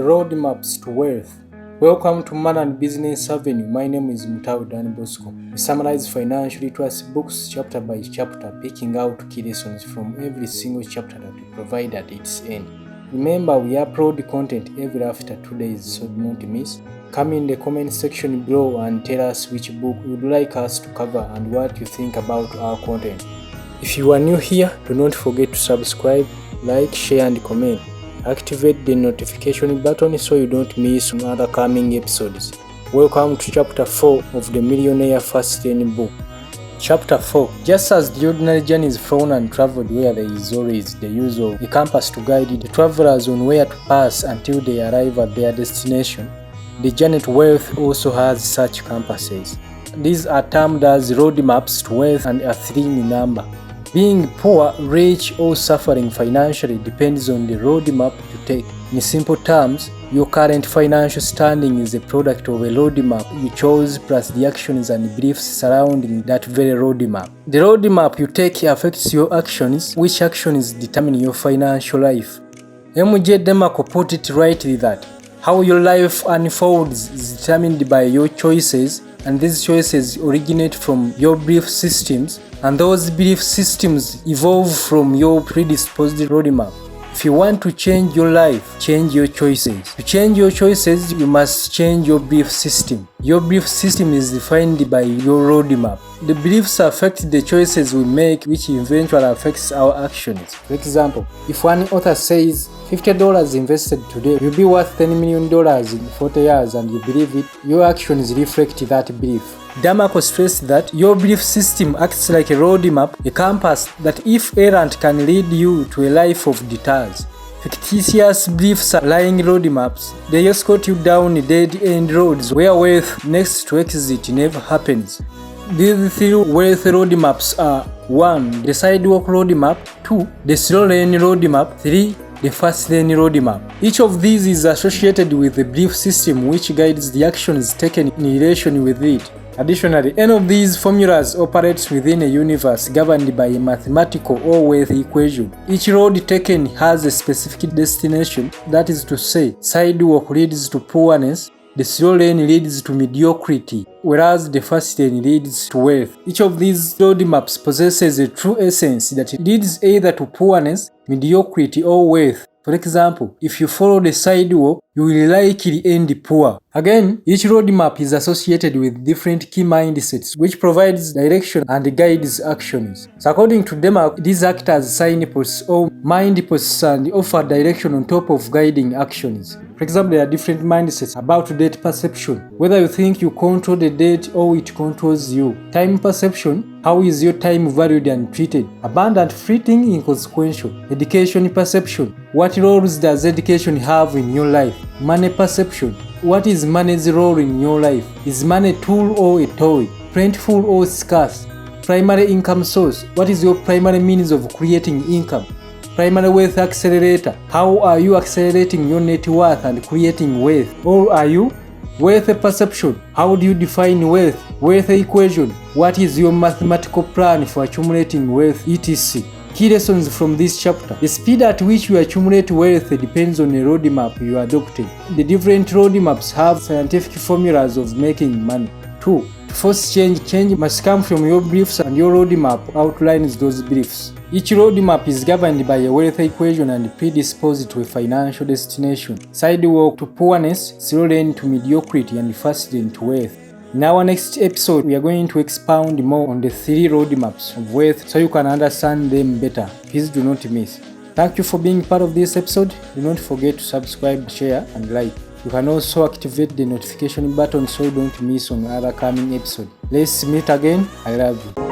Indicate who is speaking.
Speaker 1: roadmaps to wealth. Welcome to Man and Business Avenue. My name is Mutau Dan Bosco. We summarize financial literacy books chapter by chapter, picking out key lessons from every single chapter that we provide at its end. Remember, we upload content every after 2 days, so do not miss. Come in the comment section below and tell us which book you would like us to cover and what you think about our content. If you are new here, do not forget to subscribe, like, share and comment. Activate the notification button so you don't miss other coming episodes. Welcome to chapter 4 of the Millionaire Fast Lane book. Chapter 4. Just as the ordinary journey is flown and traveled where there is always the use of a compass to guide the travelers on where to pass until they arrive at their destination, the journey to wealth also has such compasses. These are termed as roadmaps to wealth and are 3 in number. Being poor, rich or suffering financially depends on the roadmap you take. In simple terms, your current financial standing is a product of a roadmap you chose plus the actions and beliefs surrounding that very roadmap. The roadmap you take affects your actions, which actions determine your financial life. M.J. Demarco put it rightly that how your life unfolds is determined by your choices, and these choices originate from your belief systems, and those belief systems evolve from your predisposed roadmap. If you want to change your life, change your choices. To change your choices, you must change your belief system. Your belief system is defined by your roadmap. The beliefs affect the choices we make, which eventually affects our actions. For example, if one author says $50 invested today will be worth $10 million in 40 years and you believe it, your actions reflect that belief. Demarco stressed that your belief system acts like a roadmap, a compass that if errant can lead you to a life of detours. Fictitious beliefs are lying roadmaps. They escort you down dead-end roads where wealth next to exit never happens. These 3 wealth roadmaps are 1. The sidewalk roadmap, 2. The slow lane roadmap, 3. The fast lane roadmap. Each of these is associated with a belief system which guides the actions taken in relation with it. Additionally, any of these formulas operates within a universe governed by a mathematical or wealth equation. Each road taken has a specific destination, that is to say, sidewalk leads to poorness, the slow lane leads to mediocrity, whereas the fast lane leads to wealth. Each of these roadmaps possesses a true essence that leads either to poorness, mediocrity or wealth. For example, if you follow the sidewalk, you will likely end poor. Again, each roadmap is associated with different key mindsets, which provides direction and guides actions. So according to Demarco, these act as signposts or mindposts and offer direction on top of guiding actions. For example, there are different mindsets about debt perception, whether you think you control the debt or it controls you. Time perception, how is your time valued and treated? Abundant, fleeting, inconsequential. Education perception, what roles does education have in your life? Money perception, what is money's role in your life? Is money a tool or a toy? Plentiful or scarce? Primary income source, what is your primary means of creating income? Primary wealth accelerator, how are you accelerating your net worth and creating wealth? Or are you? Wealth perception, how do you define wealth? Wealth equation, what is your mathematical plan for accumulating wealth, etc. Key lessons from this chapter. The speed at which you accumulate wealth depends on the roadmap you adopted. The different roadmaps have scientific formulas of making money. 2. To force change must come from your beliefs, and your roadmap outlines those beliefs. Each roadmap is governed by a wealth equation and predisposed to a financial destination. Sidewalk to poorness, slow lane to mediocrity, and fast lane to wealth. In our next episode, we are going to expound more on the 3 roadmaps of wealth so you can understand them better. Please do not miss. Thank you for being part of this episode. Do not forget to subscribe, share, and like. You can also activate the notification button so you don't miss on other coming episodes. Let's meet again. I love you.